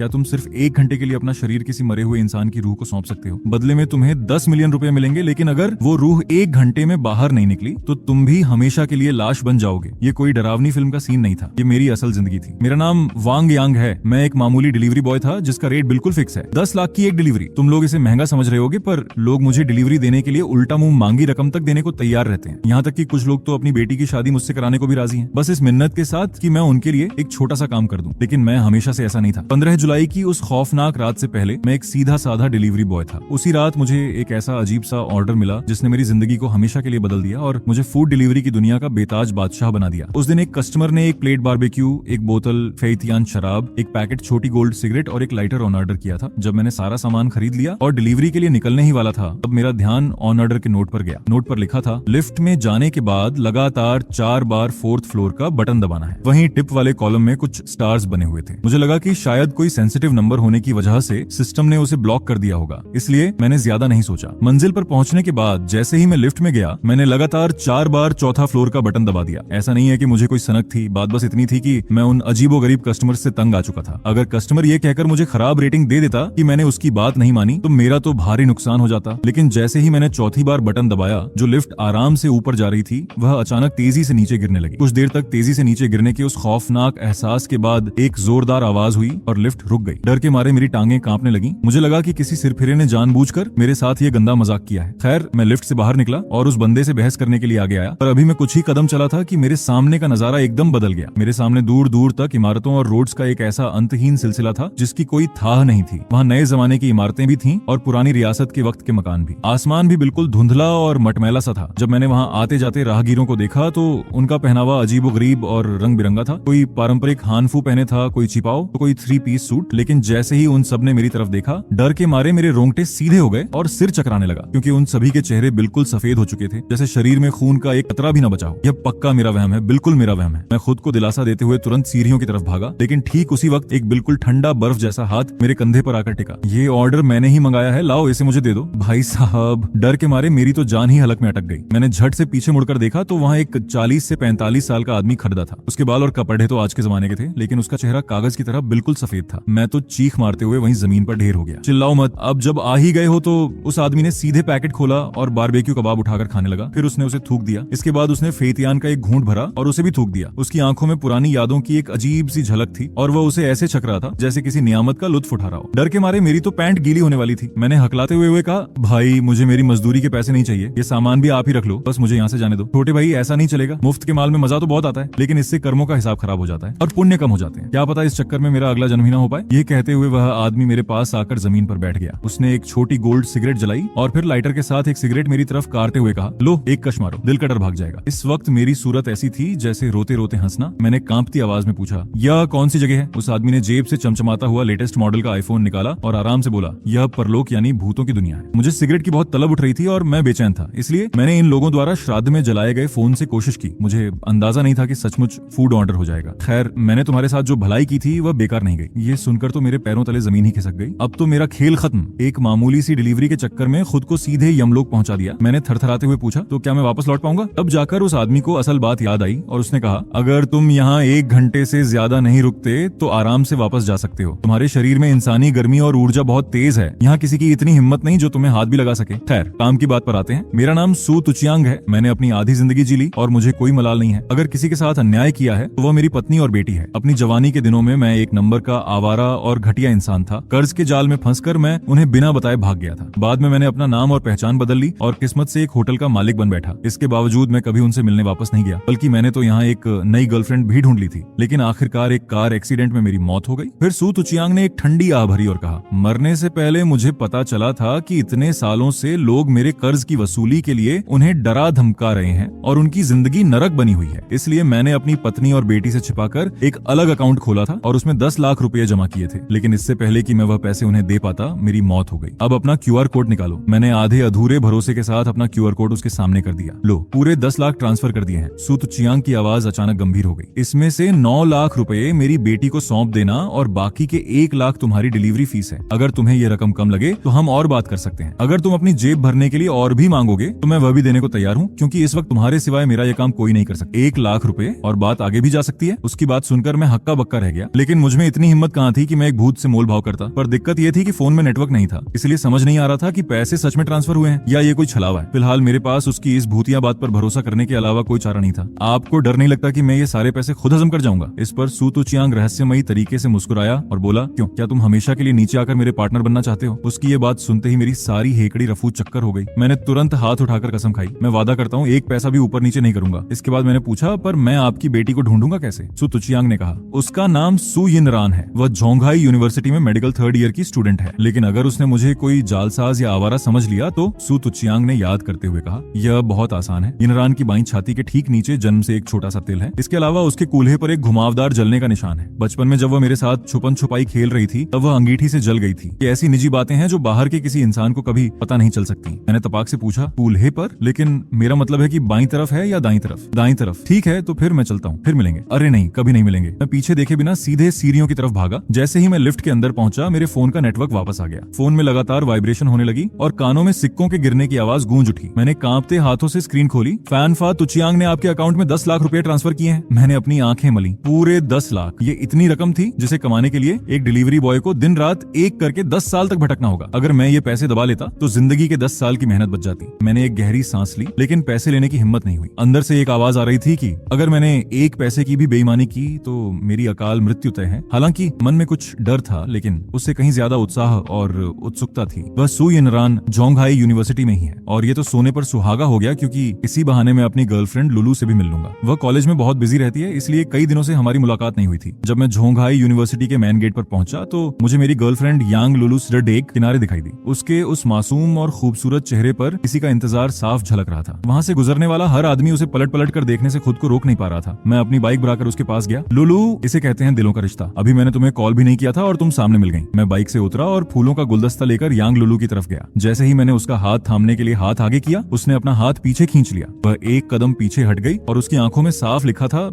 क्या तुम सिर्फ 1 घंटे के लिए अपना शरीर किसी मरे हुए इंसान की रूह को सौंप सकते हो? बदले में तुम्हें 10 मिलियन रुपए मिलेंगे, लेकिन अगर वो रूह 1 घंटे में बाहर नहीं निकली तो तुम भी हमेशा के लिए लाश बन जाओगे। ये कोई डरावनी फिल्म का सीन नहीं था, ये मेरी असल जिंदगी थी। मेरा नाम वांग यांग है। मैं एक मामूली डिलीवरी बॉय था जिसका रेट बिल्कुल फिक्स है, 10 लाख की एक डिलीवरी। तुम लोग इसे महंगा समझ रहे होगे, पर लोग मुझे डिलीवरी देने के लिए उल्टा मुंह मांगी रकम तक देने को तैयार रहते हैं। यहाँ तक कि कुछ लोग तो अपनी बेटी की शादी मुझसे कराने को भी राजी हैं, बस इस मिन्नत के साथ कि मैं उनके लिए एक छोटा सा काम कर दूं। लेकिन मैं हमेशा से ऐसा नहीं था। 15 जुलाई की उस खौफनाक रात से पहले मैं एक सीधा साधा डिलीवरी बॉय था। उसी रात मुझे एक ऐसा अजीब सा ऑर्डर मिला जिसने मेरी जिंदगी को हमेशा के लिए बदल दिया और मुझे फूड डिलीवरी की दुनिया का बेताज बादशाह बना दिया। उस दिन एक कस्टमर ने एक प्लेट बारबेक्यू, एक बोतल फेइतियान शराब, एक पैकेट छोटी गोल्ड सिगरेट और एक लाइटर ऑन ऑर्डर किया था। जब मैंने सारा सामान खरीद लिया और डिलीवरी के लिए निकलने ही वाला था, तब मेरा ध्यान ऑन ऑर्डर के नोट पर गया। नोट पर लिखा था, लिफ्ट में जाने के बाद लगातार 4 बार 4th फ्लोर का बटन दबाना है। वहीं टिप वाले कॉलम में कुछ स्टार्स बने हुए थे। मुझे लगा कि शायद कोई सेंसिटिव नंबर होने की वजह से सिस्टम ने उसे ब्लॉक कर दिया होगा, इसलिए मैंने ज्यादा नहीं सोचा। मंजिल पर पहुंचने के बाद जैसे ही मैं लिफ्ट में गया, मैंने लगातार 4 बार 4था फ्लोर का बटन दबा दिया। ऐसा नहीं है कि मुझे कोई सनक थी, बात बस इतनी थी कि मैं उन अजीबोगरीब कस्टमर से तंग आ चुका था। अगर कस्टमर ये कहकर मुझे खराब रेटिंग दे देता कि मैंने उसकी बात नहीं मानी, तो मेरा तो भारी नुकसान हो जाता। लेकिन जैसे ही मैंने 4थी बार बटन दबाया, जो लिफ्ट आराम से ऊपर जा रही थी, वह अचानक तेजी से नीचे गिरने लगी। कुछ देर तक तेजी से नीचे गिरने के उस खौफनाक एहसास के बाद एक जोरदार आवाज हुई और लिफ्ट रुक गई। डर के मारे मेरी टांगें कांपने लगी। मुझे लगा कि किसी सिरफिरे ने जानबूझकर मेरे साथ ये गंदा मजाक किया है। खैर, मैं लिफ्ट से बाहर निकला और उस बंदे से बहस करने के लिए आगे आया, पर अभी मैं कुछ ही कदम चला था कि मेरे सामने का नजारा एकदम बदल गया। मेरे सामने दूर दूर तक इमारतों और रोड्स का एक ऐसा अंतहीन सिलसिला था जिसकी कोई थाह नहीं थी। वहाँ नए जमाने की इमारतें भी थीं और पुरानी रियासत के वक्त के मकान भी। आसमान भी बिल्कुल धुंधला और मटमैला सा था। जब मैंने वहाँ आते जाते राहगीरों को देखा तो उनका पहनावा अजीबोगरीब और रंग बिरंगा था। कोई पारंपरिक हानफू पहने था, कोई छिपाओ, तो कोई 3 पीस सूट। लेकिन जैसे ही उन सब ने मेरी तरफ देखा, डर के मारे मेरे रोंगटे सीधे हो गए और सिर चकराने लगा, क्योंकि उन सभी के चेहरे बिल्कुल सफेद हो चुके थे, जैसे शरीर में खून का एक कतरा भी न बचा हो। यह पक्का मेरा वहम है, बिल्कुल मेरा वहम है। मैं खुद को दिलासा देते हुए तुरंत सीढ़ियों की तरफ भागा, लेकिन ठीक उसी वक्त एक बिल्कुल ठंडा बर्फ जैसा हाथ मेरे कंधे पर आकर टिका। ये ऑर्डर मैंने ही मंगाया है, लाओ इसे मुझे दे दो। भाई साहब, डर के मारे मेरी तो जान ही हलक में अटक गई। मैंने झट से पीछे मुड़कर देखा तो वहाँ एक 40 से 45 साल का आदमी खड़ा था। उसके बाल और कपड़े तो आज के जमाने के थे, लेकिन उसका चेहरा कागज की तरह बिल्कुल सफेद था। मैं तो चीख मारते हुए वहीं जमीन पर ढेर हो गया। चिल्लाओ मत, अब जब आ ही गए हो तो। उस आदमी ने सीधे पैकेट खोला और बारबेक्यू कबाब उठाकर खाने लगा। फिर उसने उसे थूक दिया। इसके बाद उसने फेइतियान का एक घूंट भरा और उसे भी थूक दिया। उसकी आंखों में पुरानी यादों की एक अजीब सी झलक थी और वह उसे ऐसे छक रहा था जैसे किसी नियामत का लुत्फ उठा रहा हो। डर के मारे मेरी तो पैंट गीली होने वाली थी। मैंने हकलाते हुए कहा, भाई मुझे मेरी मजदूरी के पैसे नहीं चाहिए, ये सामान भी आप ही रख लो, बस मुझे यहाँ से जाने दो। छोटे भाई, ऐसा नहीं चलेगा। मुफ्त के माल में मजा तो बहुत आता है, लेकिन इससे कर्मों का हिसाब खराब हो जाता है और पुण्य कम हो जाते हैं। क्या पता इस चक्कर में मेरा अगला जन्म ही ना हो पाए। ये कहते हुए वह आदमी मेरे पास आकर जमीन पर बैठ गया। उसने एक छोटी गोल्ड सिगरेट जलाई और फिर लाइटर के साथ एक सिगरेट मेरी तरफ काटते हुए कहा, लो एक कश मारो, दिल का डर भाग जाएगा। इस वक्त मेरी सूरत ऐसी थी जैसे रोते रोते हंसना। मैंने कांपती आवाज में पूछा, यह कौन सी जगह है? उस आदमी ने जेब से चमचमाता हुआ लेटेस्ट मॉडल का आईफोन निकाला और आराम से बोला, यह परलोक यानी भूतों की दुनिया है। मुझे सिगरेट की बहुत तलब उठ रही थी और मैं बेचैन था, इसलिए मैंने इन लोगों द्वारा श्राद्ध में जलाए गए फोन से कोशिश की। मुझे अंदाजा नहीं था कि सचमुच फूड ऑर्डर हो जाएगा। खैर, मैंने तुम्हारे साथ जो भलाई की थी वह बेकार नहीं गई। ये सुनकर तो मेरे पैरों तले जमीन ही खिसक गई। अब तो मेरा खेल खत्म। एक मामूली सी डिलीवरी के चक्कर में खुद को सीधे यमलोक पहुंचा दिया। मैंने थरथराते हुए पूछा, तो क्या मैं वापस लौट पाऊंगा? तब जाकर उस आदमी को असल बात याद आई और उसने कहा, अगर तुम यहाँ 1 घंटे से ज्यादा नहीं रुकते तो आराम से वापस जा सकते हो। तुम्हारे शरीर में इंसानी गर्मी और ऊर्जा बहुत तेज है। यहाँ किसी की इतनी हिम्मत नहीं जो तुम्हें हाथ भी लगा सके। खैर, काम की बात पर आते हैं। मेरा नाम सू तुचियांग है। मैंने अपनी आधी जिंदगी जी ली और मुझे कोई मलाल नहीं है। अगर किसी के साथ अन्याय किया है तो वह मेरी पत्नी और बेटी है। अपनी जवानी के दिनों में मैं एक नंबर का आवारा और घटिया इंसान था। कर्ज के जाल में फंसकर मैं उन्हें बिना बताए भाग गया था। बाद में मैंने अपना नाम और पहचान बदल ली और किस्मत से एक होटल का मालिक बन बैठा। इसके बावजूद मैं कभी उनसे मिलने वापस नहीं गया, बल्कि मैंने तो यहाँ एक नई गर्लफ्रेंड भी ढूंढ ली थी। लेकिन आखिरकार एक कार एक्सीडेंट में मेरी मौत हो गई। फिर सू तुचियांग ने एक ठंडी आह भरी और कहा, मरने से पहले मुझे पता चला था कि इतने सालों से लोग मेरे कर्ज की वसूली के लिए उन्हें डरा धमका रहे हैं और उनकी जिंदगी नरक बनी हुई है। इसलिए मैंने अपनी पत्नी और बेटी से छिपाकर एक अलग अकाउंट खोला था और उसमें 10 लाख रुपए जमा किए थे। लेकिन इससे पहले कि मैं वह पैसे उन्हें दे पाता, मेरी मौत हो गई। अब अपना QR कोड निकालो। मैंने आधे अधूरे भरोसे के साथ अपना QR कोड उसके सामने कर दिया। लो, पूरे 10 लाख ट्रांसफर कर दिए हैं। सू तुचियांग की आवाज अचानक गंभीर हो गई। इसमें से 9 लाख रुपए मेरी बेटी को सौंप देना और बाकी के 1 लाख तुम्हारी डिलीवरी फीस है। अगर तुम्हें यह रकम कम लगे तो हम और बात कर सकते हैं। अगर तुम अपनी जेब भरने के लिए और भी मांगोगे तो मैं वह भी देने को तैयार हूँ, क्योंकि इस वक्त तुम्हारे सिवाय मेरा यह काम कोई नहीं कर सकता। 1 लाख रुपए और बात आगे भी जा सकती है। उसकी बात सुनकर मैं हक्का बक्का रह गया, लेकिन मुझमें इतनी हिम्मत कहाँ कहाँ थी कि मैं एक भूत से मोल भाव करता, पर दिक्कत ये थी कि फोन में नेटवर्क नहीं था, इसलिए समझ नहीं आ रहा था कि पैसे सच में ट्रांसफर हुए हैं या ये कोई छलावा है। फिलहाल मेरे पास उसकी इस भूतिया बात पर भरोसा करने के अलावा कोई चारा नहीं था। आपको डर नहीं लगता कि मैं ये सारे पैसे खुद हजम कर जाऊंगा? इस पर सू तुचियांग रहस्यमयी तरीके से मुस्कुराया और बोला, क्यों, क्या तुम हमेशा के लिए नीचे आकर मेरे पार्टनर बनना चाहते हो? उसकी ये बात सुनते ही मेरी सारी हेकड़ी रफू चक्कर हो गई। मैंने तुरंत हाथ उठाकर कसम खाई, मैं वादा करता हूँ एक पैसा भी ऊपर नीचे नहीं करूंगा। इसके बाद मैंने पूछा, पर मैं आपकी बेटी को ढूंढूंगा कैसे? सू तुचियांग ने कहा, उसका नाम सू यिनरान है, वह जोंगहाई यूनिवर्सिटी में मेडिकल 3rd ईयर की स्टूडेंट है, लेकिन अगर उसने मुझे कोई जालसाज या आवारा समझ लिया तो सू तुचियांग ने याद करते हुए कहा, यह बहुत आसान है। यिनरान की बाईं छाती के ठीक नीचे जन्म से एक छोटा सा तिल है। इसके अलावा उसके कूल्हे पर एक घुमावदार जलने का निशान है। बचपन में जब वह मेरे साथ छुपन छुपाई खेल रही थी तब वह अंगीठी से जल गई थी। ये ऐसी निजी बातें हैं जो बाहर के किसी इंसान को कभी पता नहीं चल सकती। मैंने तपाक से पूछा, कूल्हे पर? लेकिन मेरा मतलब है कि बाईं तरफ है या दाईं तरफ? दाईं तरफ। ठीक है, तो फिर मैं चलता हूँ, फिर मिलेंगे। अरे नहीं, कभी नहीं मिलेंगे। मैं पीछे देखे बिना सीधे सीढ़ियों की तरफ भागा। जैसे ही मैं लिफ्ट के अंदर पहुंचा मेरे फोन का नेटवर्क वापस आ गया। फोन में लगातार वाइब्रेशन होने लगी और कानों में सिक्कों के गिरने की आवाज गूंज उठी। मैंने कांपते हाथों से स्क्रीन खोली। फैनफा तुचियांग ने आपके अकाउंट में 10 लाख रुपए ट्रांसफर किए हैं। मैंने अपनी आंखें मली। पूरे 10 लाख। ये इतनी रकम थी जिसे कमाने के लिए एक डिलीवरी बॉय को दिन रात एक करके 10 साल तक भटकना होगा। अगर मैं ये पैसे दबा लेता तो जिंदगी के 10 साल की मेहनत बच जाती। मैंने एक गहरी सांस ली, लेकिन पैसे लेने की हिम्मत नहीं हुई। अंदर से एक आवाज आ रही थी कि अगर मैंने एक पैसे की भी बेईमानी की तो मेरी अकाल मृत्यु तय है। हालांकि मन में कुछ डर था, लेकिन उससे कहीं ज्यादा उत्साह और उत्सुकता थी। वह सू यिनरान जोंगहाई यूनिवर्सिटी में ही है और ये तो सोने पर सुहागा हो गया, क्योंकि इसी बहाने मैं अपनी गर्लफ्रेंड लुलू से भी मिल लूंगा। वह कॉलेज में बहुत बिजी रहती है, इसलिए कई दिनों से हमारी मुलाकात नहीं हुई थी। जब मैं जोंगहाई यूनिवर्सिटी के मेन गेट पर पहुंचा तो मुझे मेरी गर्लफ्रेंड यांग लुलू सिडरडेक किनारे दिखाई दी। उसके उस मासूम और खूबसूरत चेहरे पर किसी का इंतजार साफ झलक रहा था। वहां से गुजरने वाला हर आदमी उसे पलट पलट कर देखने से खुद को रोक नहीं पा रहा था। मैं अपनी बाइक बढ़ाकर उसके पास गया। लुलू, इसे कहते हैं दिलों का रिश्ता। अभी मैंने तुम्हें कॉल भी नहीं किया था और तुम सामने मिल गई। मैं बाइक से उतरा और फूलों का गुलदस्ता लेकर यांग लुलू की तरफ गया। जैसे ही मैंने उसका हाथ थामने के लिए हाथ आगे किया, उसने अपना हाथ पीछे खींच लिया। वह एक कदम पीछे हट गई और उसकी आंखों में साफ लिखा था,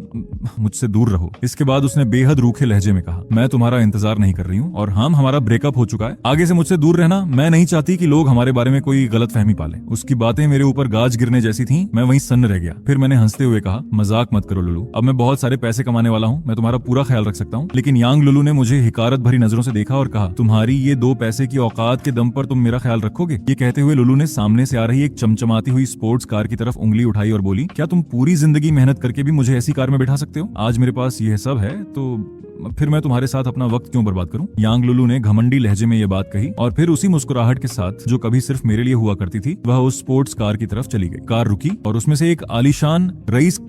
मुझसे दूर रहो। इसके बाद उसने बेहद रूखे लहजे में कहा, मैं तुम्हारा इंतजार नहीं कर रही हूँ और हमारा ब्रेकअप हो चुका है। आगे से मुझसे दूर रहना। मैं नहीं चाहती कि लोग हमारे बारे में कोई गलत फहमी पाले। उसकी बातें मेरे ऊपर गाज गिरने जैसी थी। मैं वहीं सन्न रह गया। फिर मैंने हंसते हुए कहा, मजाक मत करो लुलू, अब मैं बहुत सारे पैसे कमाने वाला हूँ, मैं तुम्हारा पूरा ख्याल रख सकता हूँ। लेकिन यांग लुलू ने मुझे हिकारत भरी नजरों से देखा और कहा, तुम्हारी ये 2 पैसे की औकात के दम पर तुम मेरा ख्याल रखोगे? ये कहते हुए लुलू ने सामने से आ रही एक चमचमाती हुई स्पोर्ट्स कार की तरफ उंगली उठाई और बोली, क्या तुम पूरी जिंदगी मेहनत करके भी मुझे ऐसी कार में बैठा सकते हो? आज मेरे पास यह सब है तो फिर मैं तुम्हारे साथ अपना वक्त क्यों बर्बाद करूं? यांग लुलू ने घमंडी लहजे में यह बात कही और फिर उसी मुस्कुराहट के साथ जो कभी सिर्फ मेरे लिए हुआ करती थी, वह उस स्पोर्ट्स कार की तरफ चली गई। कार रुकी और उसमें से एक आलीशान रईस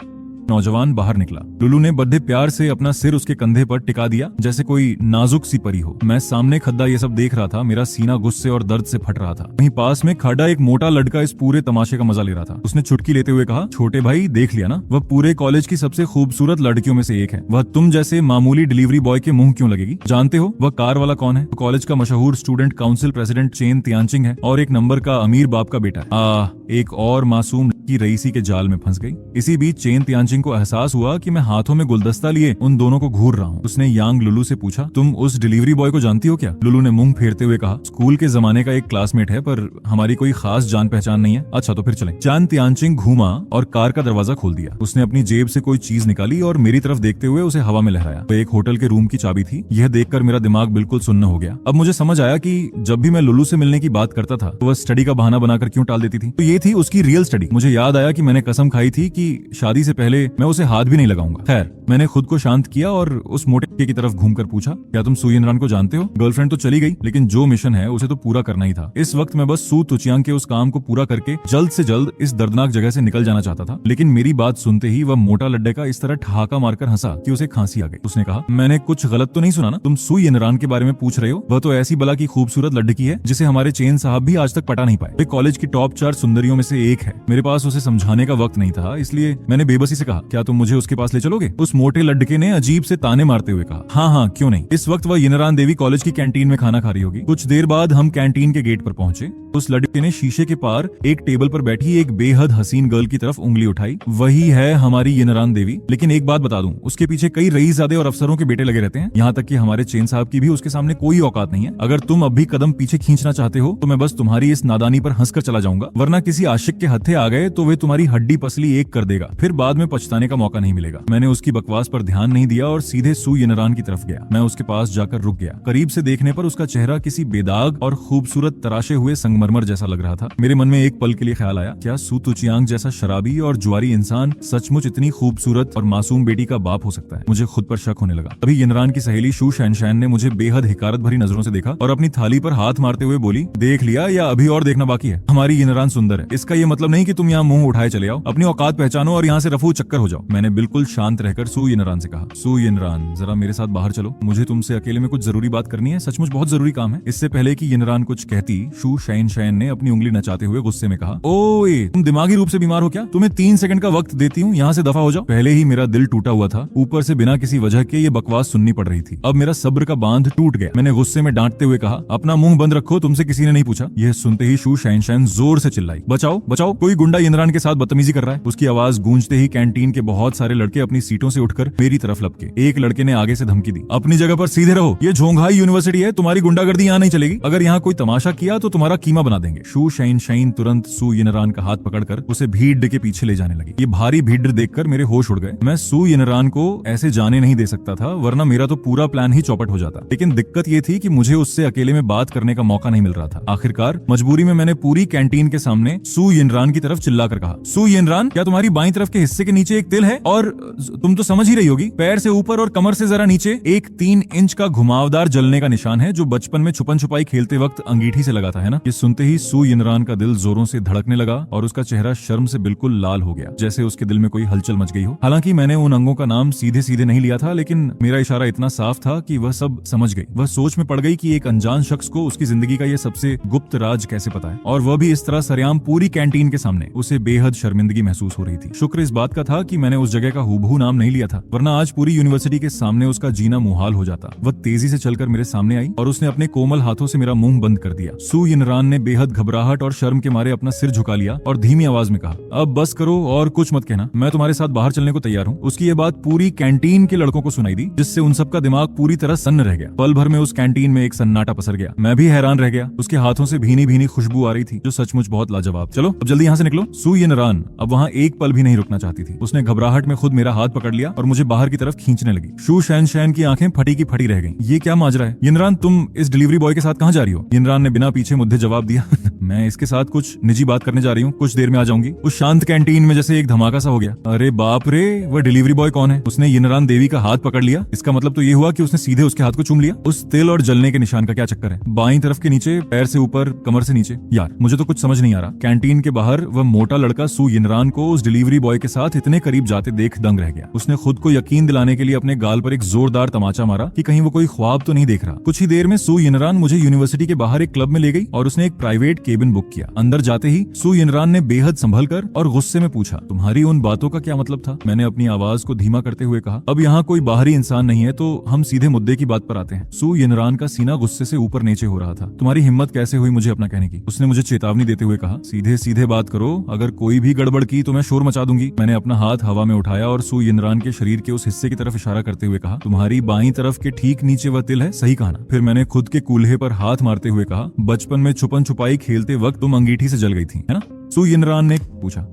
नौजवान बाहर निकला। लुलू ने बड़े प्यार से अपना सिर उसके कंधे पर टिका दिया जैसे कोई नाजुक सी परी हो। मैं सामने खद्दा ये सब देख रहा था। मेरा सीना गुस्से और दर्द से फट रहा था। वहीं पास में खड़ा एक मोटा लड़का इस पूरे तमाशे का मजा ले रहा था। उसने चुटकी लेते हुए कहा, छोटे भाई देख लिया ना, वह पूरे कॉलेज की सबसे खूबसूरत लड़कियों में से एक है। वह तुम जैसे मामूली डिलीवरी बॉय के मुंह क्यों लगेगी? जानते हो वह कार वाला कौन है? कॉलेज का मशहूर स्टूडेंट काउंसिल प्रेसिडेंट चेन तियानचिंग है और एक नंबर का अमीर बाप का बेटा है। एक और मासूम की रईसी के जाल में फंस गई। इसी बीच चेन तियानचिंग को एहसास हुआ कि मैं हाथों में गुलदस्ता लिए उन दोनों को घूर रहा हूँ। उसने यांग लुलू से पूछा, तुम उस डिलीवरी बॉय को जानती हो क्या? लुलू ने मुंह फेरते हुए कहा, स्कूल के जमाने का एक क्लासमेट है, पर हमारी कोई खास जान पहचान नहीं है। अच्छा तो फिर चलें। चेन तियानचिंग घूमा और कार का दरवाजा खोल दिया। उसने अपनी जेब से कोई चीज निकाली और मेरी तरफ देखते हुए उसे हवा में लहराया। वह एक होटल के रूम की चाबी थी। यह देखकर मेरा दिमाग बिल्कुल सुन्न हो गया। अब मुझे समझ आया कि जब भी मैं लुलू से मिलने की बात करता था तो वह स्टडी का बहाना बनाकर क्यों टाल देती थी। तो ये थी उसकी रियल स्टडी। मुझे याद आया कि मैंने कसम खाई थी कि शादी से पहले मैं उसे हाथ भी नहीं लगाऊंगा। खैर, मैंने खुद को शांत किया और उस मोटे की तरफ घूमकर पूछा, क्या तुम सू यिनरान को जानते हो? गर्लफ्रेंड तो चली गई, लेकिन जो मिशन है उसे तो पूरा करना ही था। इस वक्त मैं बस सू तुचियांग के उस काम को पूरा करके जल्द से जल्द इस दर्दनाक जगह से निकल जाना चाहता था। लेकिन मेरी बात सुनते ही वह मोटा लड्डे का इस तरह ठहाका मारकर हंसा कि उसे खांसी आ गई। उसने कहा, मैंने कुछ गलत तो नहीं सुना ना? तुम सू यिनरान के बारे में पूछ रहे हो? वह तो ऐसी बला की खूबसूरत लड़की है जिसे हमारे चेन साहब भी आज तक पटा नहीं पाए। वे कॉलेज की टॉप 4 सुंदरियों में से एक है। मेरे पास उसे समझाने का वक्त नहीं था, इसलिए मैंने बेबसी से कहा, क्या तुम मुझे उसके पास ले चलोगे? उस मोटे लड़के ने अजीब से ताने मारते हुए कहा, हाँ हाँ क्यों नहीं। इस वक्त वह यिनरान देवी कॉलेज की कैंटीन में खाना खा रही होगी। कुछ देर बाद हम कैंटीन के गेट पर पहुंचे। उस लड़के ने शीशे के पार एक टेबल पर बैठी एक बेहद हसीन गर्ल की तरफ उंगली उठाई। वही है हमारी यिनरान देवी। लेकिन एक बात बता दूं, उसके पीछे कई रईसजादे और अफसरों के बेटे लगे रहते हैं। यहाँ तक कि हमारे चेन साहब की भी उसके सामने कोई औकात नहीं है। अगर तुम अब भी कदम पीछे खींचना चाहते हो तो मैं बस तुम्हारी इस नादानी पर हंसकर चला जाऊंगा, वरना किसी आशिक के हत्थे आ गए तो वे तुम्हारी हड्डी पसली एक कर देगा। फिर बाद में पछताने का मौका नहीं मिलेगा। मैंने उसकी बकवास पर ध्यान नहीं दिया और सीधे सू यिनरान की तरफ गया। मैं उसके पास जाकर रुक गया। करीब से देखने पर उसका चेहरा किसी बेदाग और खूबसूरत तराशे हुए संगमरमर जैसा लग रहा था। मेरे मन में एक पल के लिए ख्याल आया, क्या सू तुचियांग जैसा शराबी और जुआरी इंसान सचमुच इतनी खूबसूरत और मासूम बेटी का बाप हो सकता है? मुझे खुद पर शक होने लगा। तभी यिनरान की सहेली शू शैनशैन ने मुझे बेहद हिकारत भरी नजरों से देखा और अपनी थाली पर हाथ मारते हुए बोली, देख लिया या अभी और देखना बाकी है? हमारी यिनरान सुंदर है, इसका ये मतलब नहीं कि तुम यहाँ मुंह उठाए चले आओ। अपनी औकात पहचानो और यहाँ से रफू चक्कर हो जाओ। मैंने बिल्कुल शांत रहकर सू यिनरान से कहा, सू यिनरान जरा मेरे साथ बाहर चलो, मुझे तुमसे अकेले में कुछ जरूरी बात करनी है, सचमुच बहुत जरूरी काम है। इससे पहले कि यिनरान कुछ कहती, शू शैनशैन ने अपनी उंगली नचाते हुए गुस्से में कहा, ओए तुम दिमागी रूप से बीमार हो क्या? तुम्हें 3 सेकंड का वक्त देती हूँ, यहाँ से दफा हो जाओ। पहले ही मेरा दिल टूटा हुआ था, ऊपर से बिना किसी वजह के ये बकवास सुननी पड़ रही थी। अब मेरा सब्र का बांध टूट गया। मैंने गुस्से में डांटते हुए कहा, अपना मुंह बंद रखो, तुमसे किसी ने नहीं पूछा। यह सुनते ही शू शैनशैन जोर से चिल्लाई, बचाओ बचाओ, कोई गुंडा यिनरान के साथ बदतमीजी कर रहा है। उसकी आवाज गूंजते ही कैंटीन के बहुत सारे लड़के अपनी सीटों से उठकर मेरी तरफ लपके। एक लड़के ने आगे से धमकी दी, अपनी जगह पर सीधे रहो, ये झोंघाई यूनिवर्सिटी है, तुम्हारी गुंडागर्दी यहाँ नहीं चलेगी। अगर यहाँ कोई तमाशा किया तो तुम्हारा कीमा बना देंगे। शू शैनशैन तुरंत सू यिनरान का हाथ पकड़कर उसे भीड़ के पीछे ले जाने लगी। ये भारी भीड़ देखकर मेरे होश उड़ गए। मैं सू यिनरान को ऐसे जाने नहीं दे सकता था, वरना मेरा तो पूरा प्लान ही चौपट हो जाता। लेकिन दिक्कत ये थी कि मुझे उससे अकेले में बात करने का मौका नहीं मिल रहा था। आखिरकार मजबूरी में मैंने पूरी कैंटीन के सामने सू यिनरान की तरफ चिल्लाकर कहा, सू यिनरान, क्या तुम्हारी बाईं तरफ के हिस्से के नीचे एक तिल है? और तुम तो समझ ही रही होगी, पैर से ऊपर और कमर से जरा नीचे एक 3 इंच का घुमावदार जलने का निशान है, जो बचपन में छुपन छुपाई खेलते वक्त अंगीठी से लगा था, है ना? ये सुनते ही सू यिनरान का दिल जोरों से धड़कने लगा और उसका चेहरा शर्म से बिल्कुल लाल हो गया, जैसे उसके दिल में कोई हलचल मच गई हो। हालांकि मैंने उन अंगों का नाम सीधे सीधे नहीं लिया था, लेकिन मेरा इशारा इतना साफ था कि वह सब समझ गई। वह सोच में पड़ गई कि एक अनजान शख्स को उसकी जिंदगी का ये सबसे गुप्त राज कैसे पता है, और वह भी इस तरह सरेआम पूरी कैंटीन के सामने। उसे बेहद शर्मिंदगी महसूस हो रही थी। शुक्र इस बात का था कि मैंने उस जगह का हूबहू नाम नहीं लिया था, वरना आज पूरी यूनिवर्सिटी के सामने उसका जीना मुहाल हो जाता। वह तेजी से चलकर मेरे सामने आई और उसने अपने कोमल हाथों से मेरा मुंह बंद कर दिया। सू यिनरान ने बेहद घबराहट और शर्म के मारे अपना सिर झुका लिया और धीमी आवाज में कहा, अब बस करो और कुछ मत कहना, मैं तुम्हारे साथ बाहर चलने को तैयार हूँ। उसकी ये बात पूरी कैंटीन के लड़कों को सुनाई दी, जिससे उन सबका दिमाग पूरी तरह सन्न रह गया। पल भर में उस कैंटीन में एक सन्नाटा पसर गया। मैं भी हैरान रह गया। उसके हाथों से भीनी भीनी खुशबू आ रही थी, जो सचमुच बहुत लाजवाब। चलो अब जल्दी यहाँ से निकलो। सू यिनरान अब वहाँ एक पल भी नहीं रुकना चाहती थी। उसने घबराहट में खुद मेरा हाथ पकड़ लिया और मुझे बाहर की तरफ खींचने लगी। शू शैनशैन की आंखें फटी की फटी रह गईं। ये क्या माजरा है? यिनरान, तुम इस डिलीवरी बॉय के साथ कहाँ जा रही हो? यिनरान ने बिना पीछे मुद्दे जवाब दिया, मैं इसके साथ कुछ निजी बात करने जा रही हूँ, कुछ देर में आ जाऊंगी। उस शांत कैंटीन में जैसे एक धमाका सा हो गया। अरे बाप रे, वह डिलीवरी बॉय कौन है? उसने यिनरान देवी का हाथ पकड़ लिया। इसका मतलब तो ये हुआ कि उसने सीधे उसके हाथ को चूम लिया। उस तिल और जलने के निशान का क्या चक्कर है? बाईं तरफ के नीचे, पैर से ऊपर, कमर से नीचे। यार मुझे तो कुछ समझ नहीं आ रहा। कैंटीन के बाहर वह मोटा लड़का सू यिनरान को उस डिलीवरी बॉय के साथ इतने करीब जाते देख दंग रह गया। उसने खुद को यकीन दिलाने के लिए अपने गाल पर एक जोरदार तमाचा मारा कि कहीं वो कोई ख्वाब तो नहीं देख रहा। कुछ ही देर में सू यिनरान मुझे यूनिवर्सिटी के बाहर एक क्लब में ले गई और उसने एक प्राइवेट केबिन बुक किया। अंदर जाते ही सू यिनरान ने बेहद संभलकर और गुस्से में पूछा, तुम्हारी उन बातों का क्या मतलब था? मैंने अपनी आवाज को धीमा करते हुए कहा, अब यहाँ कोई बाहरी इंसान नहीं है, तो हम सीधे मुद्दे की बात पर आते हैं। सू यिनरान का सीना गुस्से से ऊपर नीचे हो रहा था। तुम्हारी हिम्मत कैसे हुई मुझे अपना कहने की? उसने मुझे चेतावनी देते हुए कहा, सीधे सीधे बात करो, अगर कोई भी गड़बड़ की तो मैं शोर मचा दूंगी। मैंने अपना हाथ हवा में उठाया और सू यिनरान के शरीर के उस हिस्से की तरफ इशारा करते हुए कहा, तुम्हारी बाईं तरफ के ठीक नीचे वह तिल है, सही कहा ना? फिर मैंने खुद के कूल्हे पर हाथ मारते हुए कहा, बचपन में छुपन छुपाई खेलते वक्त तुम अंगीठी से जल गई थी, है ना? सू यिनरान ने पूछा,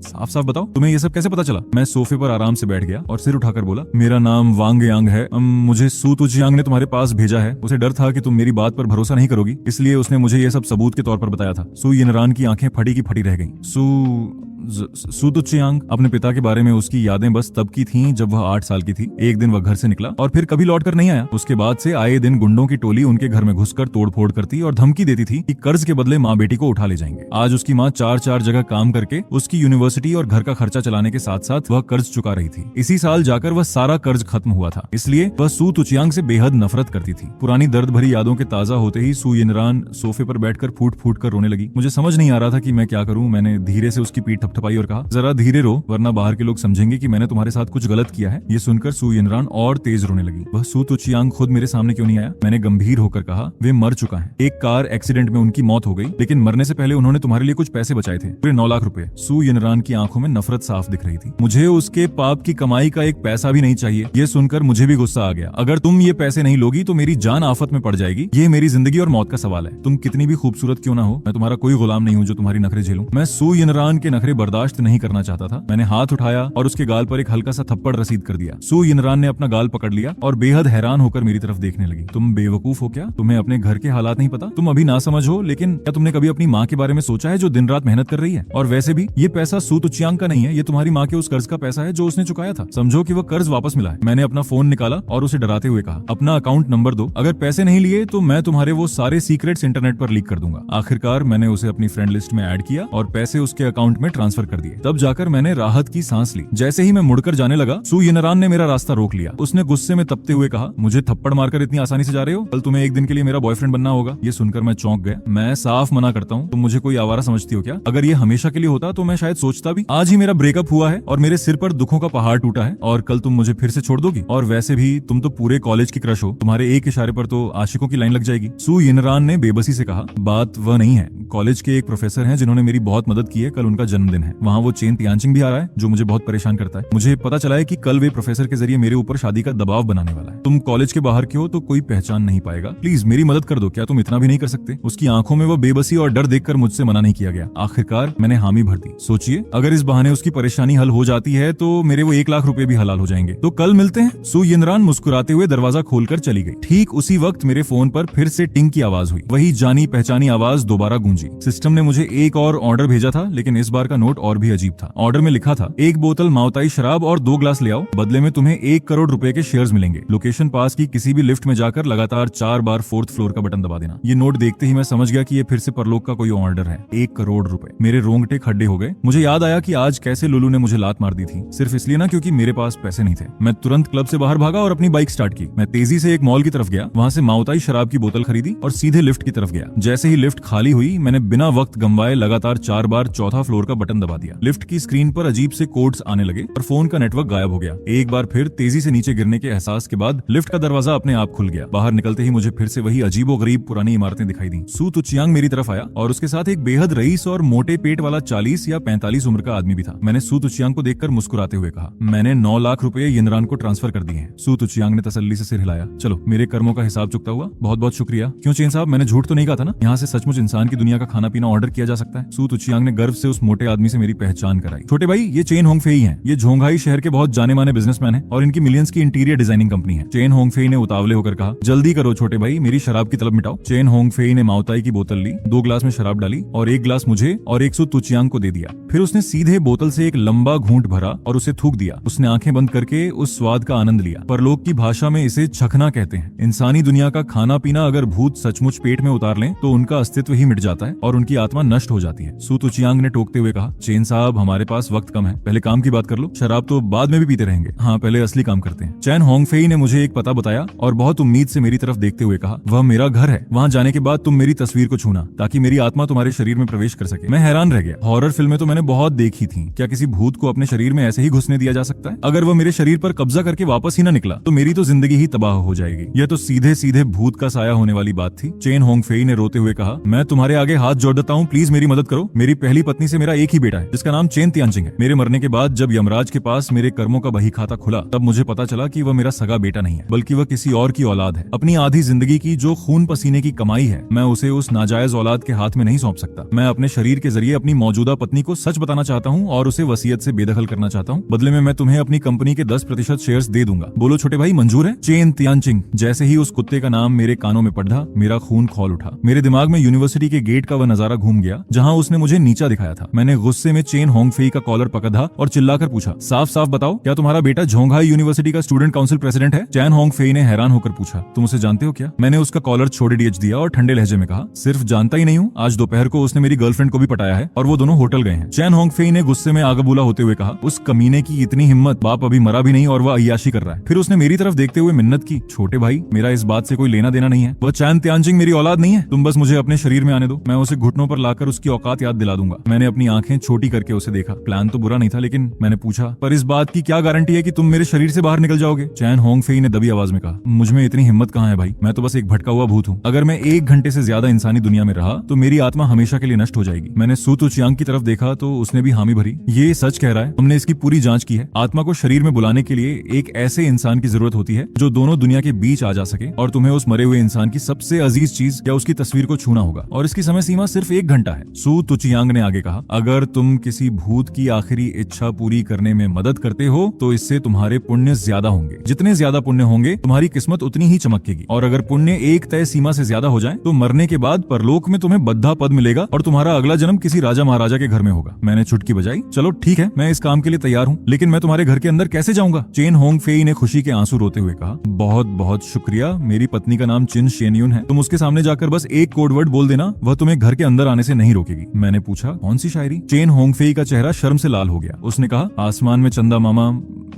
साफ साफ बताओ, तुम्हें ये सब कैसे पता चला? मैं सोफे पर आराम से बैठ गया और सिर उठाकर बोला, मेरा नाम वांग यांग है। मुझे सू तुचियांग ने तुम्हारे पास भेजा है। उसे डर था कि तुम मेरी बात पर भरोसा नहीं करोगी, इसलिए उसने मुझे ये सब सबूत के तौर पर बताया था। सू यिनरान की आंखें फटी की फटी रह गईं। सू तुचियांग, अपने पिता के बारे में उसकी यादें बस तब की थीं जब वह 8 साल की थी। एक दिन वह घर से निकला और फिर कभी लौट कर नहीं आया। उसके बाद से आए दिन गुंडों की टोली उनके घर में घुसकर तोड़फोड़ करती और धमकी देती थी कि कर्ज के बदले माँ बेटी को उठा ले जाएंगे। आज उसकी माँ 4 जगह काम करके उसकी यूनिवर्सिटी और घर का खर्चा चलाने के साथ साथ वह कर्ज चुका रही थी। इसी साल जाकर वह सारा कर्ज खत्म हुआ था, इसलिए वह सू तुचियांग से बेहद नफरत करती थी। पुरानी दर्द भरी यादों के ताजा होते ही सू यिनरान सोफे पर बैठकर फूट फूट कर रोने लगी। मुझे समझ नहीं आ रहा था कि मैं क्या करूं। मैंने धीरे से उसकी पीठ थपथपाई और कहा, जरा धीरे रो, वरना बाहर के लोग समझेंगे कि मैंने तुम्हारे साथ कुछ गलत किया है। ये सुनकर सू यिनरान और तेज रोने लगी। वह सू तुचियांग खुद मेरे सामने क्यों नहीं आया? मैंने गंभीर होकर कहा, वे मर चुका है। एक कार एक्सीडेंट में उनकी मौत हो गई, लेकिन मरने से पहले उन्होंने तुम्हारे लिए कुछ पैसे बचाए थे, पूरे 9 लाख रुपए। सू यिनरान की आंखों में नफरत साफ दिख रही थी। मुझे उसके पाप की कमाई का एक पैसा भी नहीं चाहिए। ये सुनकर मुझे भी गुस्सा आ गया। अगर तुम ये पैसे नहीं लोगी तो मेरी जान आफत में पड़ जाएगी। ये मेरी जिंदगी और मौत का सवाल है। तुम कितनी भी खूबसूरत क्यों ना हो, मैं तुम्हारा कोई गुलाम नहीं हूँ जो तुम्हारी नखरे झेलूं। मैं सू यिनरान के नखरे बर्दाश्त नहीं करना चाहता था। मैंने हाथ उठाया और उसके गाल पर एक हल्का सा थप्पड़ रसीद कर दिया। सू यिनरान ने अपना गाल पकड़ लिया और बेहद हैरान होकर मेरी तरफ देखने लगी। तुम बेवकूफ हो क्या? तुम्हें अपने घर के हालात नहीं पता? तुम अभी ना समझ हो, लेकिन क्या तुमने कभी अपनी माँ के बारे में सोचा है जो दिन रात मेहनत कर रही है? और वैसे भी ये पैसा सू तुचियांग का नहीं है, ये तुम्हारी माँ के उस कर्ज का पैसा है जो उसने चुकाया था। समझो कि वो कर्ज वापस मिला है। मैंने अपना फोन निकाला और उसे डराते हुए कहा, अपना अकाउंट नंबर दो, अगर पैसे नहीं लिए तो मैं तुम्हारे वो सारे सीक्रेट्स इंटरनेट पर लीक कर दूंगा। आखिरकार मैंने उसे अपनी फ्रेंड लिस्ट में ऐड किया और पैसे उसके अकाउंट में ट्रांसफर कर दिए। तब जाकर मैंने राहत की सांस ली। जैसे ही मैं मुड़कर जाने लगा, सू यिनरान ने मेरा रास्ता रोक लिया। उसने गुस्से में तपते हुए कहा, मुझे थप्पड़ मारकर इतनी आसानी से जा रहे हो? कल तुम्हें एक दिन के लिए मेरा बॉयफ्रेंड बनना होगा। ये सुनकर मैं चौंक गया। मैं साफ मना करता हूँ, तुम मुझे कोई आवारा समझती हो क्या? अगर ये हमेशा के लिए होता तो मैं शायद सोचता भी। आज ही मेरा ब्रेकअप हुआ है और मेरे सिर पर दुखों का पहाड़ टूटा है और कल तुम मुझे फिर से छोड़ दोगी। और वैसे भी तुम तो पूरे कॉलेज की क्रश हो, तुम्हारे एक इशारे पर तो आशिकों की लाइन लग जाएगी। सू यिनरान ने बेबसी से कहा, बात वह नहीं है। कॉलेज के एक प्रोफेसर हैं जिन्होंने मेरी बहुत मदद की है, कल उनका जन्मदिन है। वहाँ वो चेन तियानचिंग भी आ रहा है जो मुझे बहुत परेशान करता है। मुझे पता चला है कि कल वे प्रोफेसर के जरिए मेरे ऊपर शादी का दबाव बनाने वाला है। तुम कॉलेज के बाहर के हो तो कोई पहचान नहीं पाएगा, प्लीज मेरी मदद कर दो। क्या तुम इतना भी नहीं कर सकते? उसकी आंखों में वो बेबसी और डर देखकर मुझसे मना नहीं किया गया। आखिरकार मैंने हामी भर दी। सोचिए, अगर इस बहाने उसकी परेशानी हल हो जाती है तो मेरे वो 1 लाख रुपए भी हलाल हो जाएंगे। तो कल मिलते हैं। सू यिनरान मुस्कुराते हुए दरवाजा खोलकर चली गई। ठीक उसी वक्त मेरे फोन पर फिर से टिंग की आवाज हुई। वही जानी पहचानी आवाज दोबारा गूंजी। सिस्टम ने मुझे एक और ऑर्डर भेजा था, लेकिन इस बार का नोट और भी अजीब था। ऑर्डर में लिखा था, 1 बोतल माओताई शराब और 2 ग्लास ले आओ, बदले में तुम्हें 1 करोड़ रुपए के शेयर्स मिलेंगे। लोकेशन पास की किसी भी लिफ्ट में जाकर लगातार 4 बार 4th फ्लोर का बटन दबा देना। ये नोट देखते ही मैं समझ गया कि ये फिर से परलोक का कोई ऑर्डर है। 1 करोड़ रुपए। मेरे रोंगटे खड्डे हो गए। मुझे याद आया कि आज कैसे लुलू ने मुझे लात मार दी थी, सिर्फ इसलिए ना क्योंकि मेरे पास पैसे नहीं थे। मैं तुरंत क्लब से बाहर भागा और अपनी बाइक स्टार्ट की। मैं तेजी से एक मॉल की तरफ गया, वहां से माओताई शराब की बोतल खरीदी और सीधे लिफ्ट की तरफ गया। जैसे ही लिफ्ट खाली हुई, मैंने बिना वक्त गंवाए लगातार 4 बार 4था फ्लोर का बटन दबा दिया। लिफ्ट की स्क्रीन पर अजीब से कोड्स आने लगे और फोन का नेटवर्क गायब हो गया। एक बार फिर तेजी से नीचे गिरने के एहसास के बाद लिफ्ट का दरवाजा अपने आप खुल गया। बाहर निकलते ही मुझे फिर से वही अजीबोगरीब पुरानी इमारतें दिखाई दी। सू तुचियांग मेरी तरफ आया और उसके साथ एक बेहद रईस और मोटे पेट वाला 40 या 45 उम्र का आदमी भी था। मैंने सू तुचियांग को देखकर मुस्कुराते हुए कहा, मैंने 9 लाख रुपए यिनरान को ट्रांसफर कर दिए हैं। सू तुचियांग ने तसल्ली से सिर हिलाया। चलो, मेरे कर्मों का हिसाब चुकता हुआ। बहुत बहुत शुक्रिया। क्यों चेन साहब, मैंने झूठ तो नहीं कहा था ना? यहाँ से सचमुच इंसान की दुनिया का खाना पीना ऑर्डर किया जा सकता है। सू तुचियांग ने गर्व से उस मोटे आदमी से मेरी पहचान कराई। छोटे भाई, ये चेन होंगफेई हैं। ये झोंगहाई शहर के बहुत जाने माने बिजनेसमैन हैं और इनकी मिलियंस की इंटीरियर डिजाइनिंग कंपनी है। चेन होंगफेई ने उतावले होकर कहा, जल्दी करो छोटे भाई, मेरी शराब की तलब मिटाओ। चेन होंगफेई ने माओताई की बोतल ली, 2 ग्लास में शराब डाली और 1 ग्लास मुझे और 1 सू तुचियांग को दे दिया। फिर उसने सीधे बोतल से एक लंबा घूंट भरा और उसे थूक दिया। उसने आंखें बंद करके उस स्वाद का आनंद लिया। परलोक की भाषा में इसे चखना कहते हैं। इंसानी दुनिया का खाना पीना अगर भूत सचमुच पेट में उतार लें तो उनका अस्तित्व ही मिट जाता है और उनकी आत्मा नष्ट हो जाती है। सू तुचियांग ने टोकते हुए कहा, चेन साहब, हमारे पास वक्त कम है, पहले काम की बात कर लो। शराब तो बाद में भी पीते रहेंगे। हाँ, पहले असली काम करते हैं। चैन होंगफेई ने मुझे एक पता बताया और बहुत उम्मीद से मेरी तरफ देखते हुए कहा, वह मेरा घर है। वहाँ जाने के बाद तुम मेरी तस्वीर को छूना ताकि मेरी आत्मा तुम्हारे शरीर में प्रवेश कर सके। मैं हैरान रह गया। हॉरर फिल्में तो मैंने बहुत देखी थी, क्या किसी भूत को अपने शरीर में ऐसे ही घुसने दिया जा सकता है? अगर वह मेरे शरीर पर कब्जा करके वापस ही न निकला तो मेरी तो जिंदगी ही तबाह हो जाएगी। यह तो सीधे सीधे भूत का साया होने वाली बात थी। चेन होंगफेई ने रोते हुए कहा, मैं तुम्हारे आगे हाथ जोड़ देता हूँ, प्लीज मेरी मदद करो। मेरी पहली पत्नी से मेरा एक ही बेटा है जिसका नाम चेन तियानचिंग है। मेरे मरने के बाद जब यमराज के पास मेरे कर्मों का बही खाता खुला तब मुझे पता चला कि वह मेरा सगा बेटा नहीं है, बल्कि वह किसी और की औलाद है। अपनी आधी जिंदगी की जो खून पसीने की कमाई है, मैं उसे उस नाजायज औलाद के हाथ में नहीं सौंप सकता। मैं अपने शरीर के जरिए अपनी मौजूदा पत्नी को सच बताना चाहता हूँ और उसे वसीयत से बेदखल करना चाहता हूँ। बदले में मैं तुम्हें अपनी कंपनी के 10% शेयर्स दे दूंगा। बोलो छोटे भाई, मंजूर है? चेन तियानचिंग। जैसे ही उस कुत्ते का नाम मेरे कानों में पड़ा, मेरा खून खौल उठा। मेरे दिमाग में यूनिवर्सिटी के गेट का वह नजारा घूम गया जहाँ उसने मुझे नीचा दिखाया था। मैंने गुस्से में चेन होंगफेई का कॉलर पकड़ा और चिल्लाकर पूछा, साफ साफ बताओ, क्या तुम्हारा बेटा झोंगहाई यूनिवर्सिटी का स्टूडेंट काउंसिल प्रेसिडेंट है? चैन होंगफेई ने हैरान होकर पूछा, तुम उसे जानते हो क्या? मैंने उसका कॉलर छोड़े डीएच दिया और ठंडे लहजे में कहा, सिर्फ जानता ही नहीं हूँ, आज दोपहर को उसने मेरी गर्लफ्रेंड को भी पटाया है और वो दोनों होटल गए हैं। चैन होंगफेई ने गुस्से में आगबूला होते हुए कहा, उस कमीने की इतनी हिम्मत, बाप अभी मरा भी नहीं और वह अय्याशी कर रहा है। फिर उसने मेरी तरफ देखते हुए मिन्नत की, छोटे भाई, मेरा इस बात से कोई लेना देना नहीं है। वह चैन तियानचिंग मेरी औलाद नहीं है। तुम बस मुझे अपने शरीर में आने दो, मैं उसे घुटनों पर लाकर उसकी औकात याद दिला दूंगा। मैंने अपनी आंखें छोटी करके उसे देखा। प्लान तो बुरा नहीं था, लेकिन मैंने पूछा, पर इस बात की क्या गारंटी है कि तुम मेरे शरीर से बाहर निकल जाओगे? चैन होंगफेई ने दबी आवाज में कहा, मुझ में इतनी हिम्मत कहाँ है भाई, मैं तो बस एक भटका हुआ भूत हूँ। अगर मैं 1 घंटे से ज्यादा इंसानी दुनिया में रहा तो मेरी आत्मा हमेशा के लिए नष्ट हो जाएगी। मैंने सू तुचियांग की तरफ देखा तो उसने भी हामी भरी। ये सच कह रहा है, हमने इसकी पूरी जांच की है। आत्मा को शरीर में बुलाने के लिए एक ऐसे इंसान की जरूरत होती है जो दोनों दुनिया के बीच आ जा सके, और तुम्हें उस मरे हुए इंसान की सबसे अजीज चीज या उसकी तस्वीर को छूना होगा, और इसकी समय सीमा सिर्फ 1 घंटा है। सू तुचियांग ने आगे कहा, अगर तुम किसी भूत की आखिरी इच्छा पूरी करने में मदद करते हो तो इससे तुम्हारे पुण्य ज्यादा होंगे। जितने ज्यादा पुण्य होंगे तुम्हारी किस्मत उतनी ही चमकेगी, और अगर पुण्य एक तय सीमा से ज्यादा हो जाए तो मरने के बाद परलोक में तुम्हें बद्धा पद मिलेगा और तुम्हारा अगला जन्म किसी राजा महाराजा के घर में होगा। मैंने चुटकी बजाई। चलो ठीक है, मैं इस काम के लिए तैयार हूँ, लेकिन मैं तुम्हारे घर के अंदर कैसे जाऊंगा? चेन होंग फेई ने खुशी के आंसू रोते हुए कहा, बहुत बहुत शुक्रिया। मेरी पत्नी का नाम चिन शेनयुन है। तुम उसके सामने जाकर बस एक कोड वर्ड बोल देना, वह तुम्हें घर के अंदर आने से नहीं रोकेगी। मैंने पूछा, कौन सी शायरी? चेन होंग फेई का चेहरा शर्म से लाल हो गया। उसने कहा, आसमान में चंदा मामा,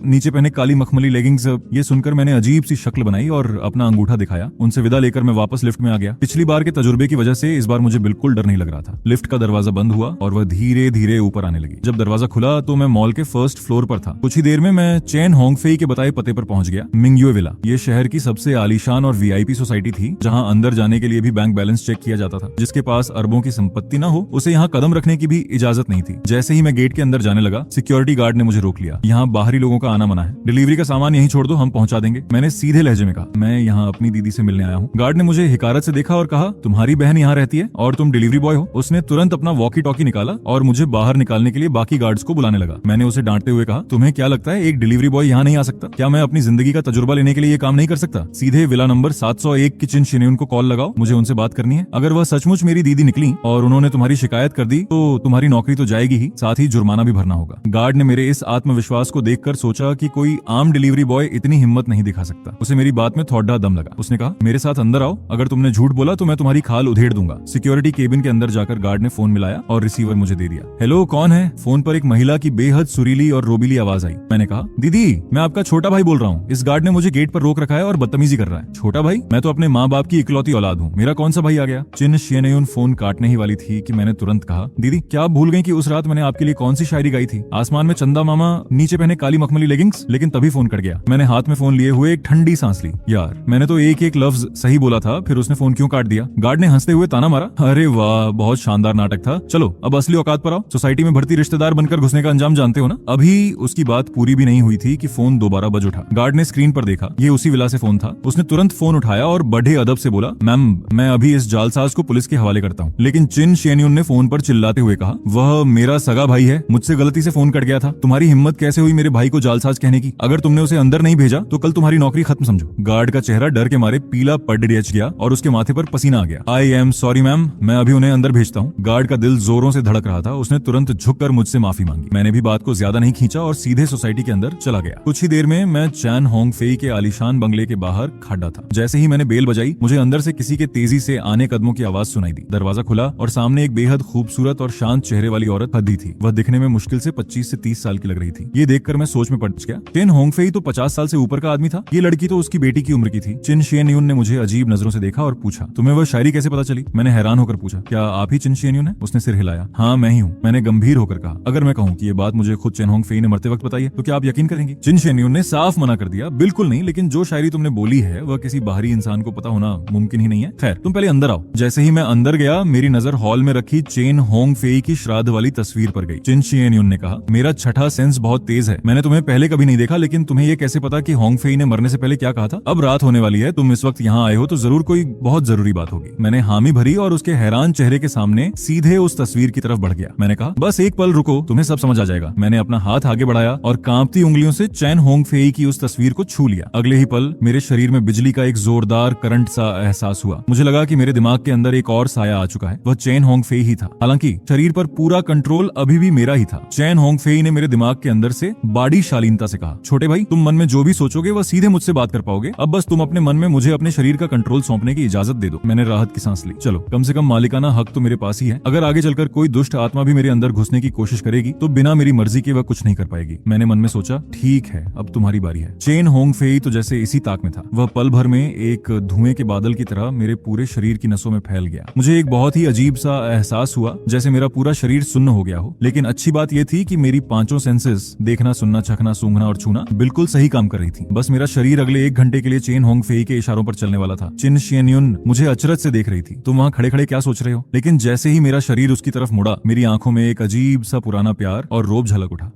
नीचे पहने काली मखमली लेगिंग्स। ये सुनकर मैंने अजीब सी शक्ल बनाई और अपना अंगूठा दिखाया। उनसे विदा लेकर मैं वापस लिफ्ट में आ गया। पिछली बार के तजुर्बे की वजह से इस बार मुझे बिल्कुल डर नहीं लग रहा था। लिफ्ट का दरवाजा बंद हुआ और वह धीरे धीरे ऊपर आने लगी। जब दरवाजा खुला तो मैं मॉल के फर्स्ट फ्लोर पर था। कुछ ही देर में मैं चेन होंग फेई के बताए पते पर पहुंच गया, मिंगयुए विला। ये शहर की सबसे आलीशान और वीआईपी सोसाइटी थी, जहां अंदर जाने के लिए भी बैंक बैलेंस चेक किया जाता था। जिसके पास अरबों की संपत्ति न हो उसे यहाँ कदम रखने की भी इजाजत नहीं थी। जैसे ही मैं गेट के अंदर जाने लगा, सिक्योरिटी गार्ड ने मुझे रोक लिया। यहाँ बाहरी लोगों का आना मना है, डिलीवरी का सामान यहीं छोड़ दो, हम पहुंचा देंगे। मैंने सीधे लहजे में कहा, मैं यहाँ अपनी दीदी से मिलने आया हूँ। गार्ड ने मुझे हिकारत से देखा और कहा, तुम्हारी बहन यहाँ रहती है और तुम डिलीवरी बॉय हो? उसने तुरंत अपना वॉकी टॉकी निकाला और मुझे बाहर निकालने के लिए बाकी गार्ड्स को बुलाने लगा। मैंने उसे डांटते हुए कहा, तुम्हें क्या लगता है एक डिलीवरी बॉय यहाँ नहीं आ सकता? क्या मैं अपनी जिंदगी का तजुर्बा लेने के लिए ये काम नहीं कर सकता? सीधे विला नंबर 701 की चिन शेनयुन को कॉल लगाओ, मुझे उनसे बात करनी है। अगर वह सचमुच मेरी दीदी निकली और उन्होंने तुम्हारी शिकायत कर दी तो तुम्हारी नौकरी तो जाएगी ही, साथ ही जुर्माना भी भरना होगा। गार्ड ने मेरे इस आत्मविश्वास को देखकर सोचा कि कोई आम डिलीवरी बॉय इतनी हिम्मत नहीं दिखा सकता। उसे मेरी बात में थोड़ा दम लगा। उसने कहा, मेरे साथ अंदर आओ, अगर तुमने झूठ बोला तो मैं तुम्हारी खाल उधेड़ दूंगा। सिक्योरिटी केबिन के अंदर जाकर गार्ड ने फोन मिलाया और रिसीवर मुझे दे दिया। हेलो, कौन है? फोन पर एक महिला की बेहद सुरीली और रोबीली आवाज आई। मैंने कहा, दीदी, मैं आपका छोटा भाई बोल रहा हूँ। इस गार्ड ने मुझे गेट पर रोक रखा है और बदतमीजी कर रहा है। छोटा भाई? मैं तो अपने माँ बाप की इकलौती औलाद हूँ, मेरा कौन सा भाई आ गया? चिन शेनयुन फोन काटने ही वाली थी कि मैंने तुरंत कहा, दीदी, क्या आप भूल गई कि उस रात मैंने आपके लिए कौन सी शायरी गाई थी? आसमान में चंदा मामा, नीचे पहने काली मखमली लेगिंग्स। लेकिन तभी फोन कट गया। मैंने हाथ में फोन लिए हुए एक ठंडी सांस ली। यार, मैंने तो एक एक लफ्ज सही बोला था, फिर उसने फोन क्यों काट दिया? गार्ड ने हंसते हुए ताना मारा, अरे वाह, बहुत शानदार नाटक था। चलो अब असली औकात पर आओ। सोसाइटी में भर्ती रिश्तेदार बनकर घुसने का अंजाम जानते हो ना? अभी उसकी बात पूरी भी नहीं हुई थी कि फोन दोबारा बज उठा। गार्ड ने स्क्रीन पर देखा, ये उसी विला से फोन था। उसने तुरंत फोन उठाया और बड़े अदब से बोला, मैम, मैं अभी इस जालसाज को पुलिस के हवाले करता हूँ। लेकिन चिन शेनयुन ने फोन पर चिल्लाते हुए कहा, वह मेरा सगा भाई है, मुझसे गलती से फोन कट गया था। तुम्हारी हिम्मत कैसे हुई मेरे भाई को जालसाज कहने की? अगर तुमने उसे अंदर नहीं भेजा तो कल तुम्हारी नौकरी खत्म समझो। गार्ड का चेहरा डर के मारे पीला पड़ गया और उसके माथे पर पसीना आ गया। आई एम सॉरी मैम, मैं अभी उन्हें अंदर भेजता हूँ। गार्ड का दिल जोरों से धड़क रहा था। उसने तुरंत झुककर मुझसे माफी मांगी। मैंने भी बात को ज्यादा नहीं खींचा और सीधे सोसाइटी के अंदर चला गया। कुछ ही देर में मैं चैन होंग फेई के आलीशान बंगले के बाहर खड़ा था। जैसे ही मैंने बेल बजाई, मुझे अंदर से किसी के तेजी से आने कदमों की आवाज सुनाई दी। दरवाजा खुला और सामने एक बेहद खूबसूरत और शांत चेहरे वाली औरत खड़ी थी। वह दिखने में मुश्किल से 25 से 30 साल की लग रही थी। ये देखकर मैं सोच में पड़ गया। चेन होंग फेई तो 50 साल से ऊपर का आदमी था। ये लड़की तो उसकी बेटी की उम्र की थी। चिन शेनयुन ने मुझे अजीब नजरों से देखा और पूछा, तुम्हें वह शायरी कैसे पता चली? मैंने हैरान होकर पूछा, क्या आप ही चिन शेनयुन हैं? उसने सिर हिलाया। हाँ, मैं ही हूँ। मैंने गंभीर होकर कहा, अगर मैं कहूँ कि ये बात मुझे खुद चेन होंग फेई ने मरते वक्त बताई है तो क्या आप यकीन करेंगे? चिन शेनयुन ने साफ मना कर दिया, बिल्कुल नहीं, लेकिन जो शायरी तुमने बोली है वह किसी बाहरी इंसान को पता होना मुमकिन ही नहीं है। खैर, तुम पहले अंदर आओ। जैसे ही मैं अंदर गया, मेरी नजर हॉल में रखी चेन होंग फेई की श्राद्ध वाली तस्वीर पर गई। चिन शेनयुन ने कहा, मेरा छठा सेंस बहुत तेज है। मैंने तुम्हें पहले कभी नहीं देखा, लेकिन तुम्हें ये कैसे पता कि होंग फेई ने मरने से पहले क्या कहा था? अब रात होने वाली है, तुम इस वक्त यहाँ आए हो तो जरूर कोई बहुत जरूरी बात होगी। मैंने हामी भरी और उसके हैरान चेहरे के सामने सीधे उस तस्वीर की तरफ बढ़ गया। मैंने कहा, बस एक पल रुको, तुम्हें सब समझ आ जाएगा। मैंने अपना हाथ आगे बढ़ाया और कांपती उंगलियों से चैन होंग फेई की उस तस्वीर को छू लिया। अगले ही पल मेरे शरीर में बिजली का एक जोरदार करंट सा एहसास हुआ। मुझे लगा कि मेरे दिमाग के अंदर एक और साया आ चुका है। वह चैन होंग फेई ही था। हालांकि शरीर पर पूरा कंट्रोल अभी भी मेरा ही था। चैन होंग फेई ने मेरे दिमाग के अंदर से बड़ी शालीनता से कहा, छोटे भाई, तुम मन में जो भी सोचोगे वह सीधे मुझसे बात कर पाओगे। अब बस तुम अपने मन में मुझे अपने शरीर का कंट्रोल सौंपने की इजाजत दे दो। मैंने राहत की सांस ली। चलो, कम से कम मालिकाना हक तो मेरे पास ही है। अगर आगे चलकर कोई दुष्ट आत्मा भी मेरे अंदर घुसने की कोशिश करेगी तो बिना मेरी मर्जी के वह कुछ नहीं कर पाएगी। मैंने मन में सोचा, ठीक है, अब तुम्हारी बारी है। चेन होंग फेई तो जैसे इसी ताक में था। वह पल भर में एक धुएं के बादल की तरह मेरे पूरे शरीर की नसों में फैल गया। मुझे एक बहुत ही अजीब सा एहसास हुआ, जैसे मेरा पूरा शरीर सुन्न हो गया हो। लेकिन अच्छी बात यह थी कि मेरी पांचों सेंसेस, देखना, सुनना, चखना, सूंघना और छूना, बिल्कुल सही काम कर रही थी। बस मेरा शरीर अगले 1 घंटे के लिए चेन होंग फेई के इशारों पर चलने वाला था। चिन शेनयुन मुझे अचरज से देख रही थी। तुम वहाँ खड़े खड़े क्या सोच रहे हो? लेकिन जैसे ही मेरा शरीर उसकी तरफ मुड़ा, मेरी आंखों में एक अजीब सा पुराना प्यार और रोब झलक उठा।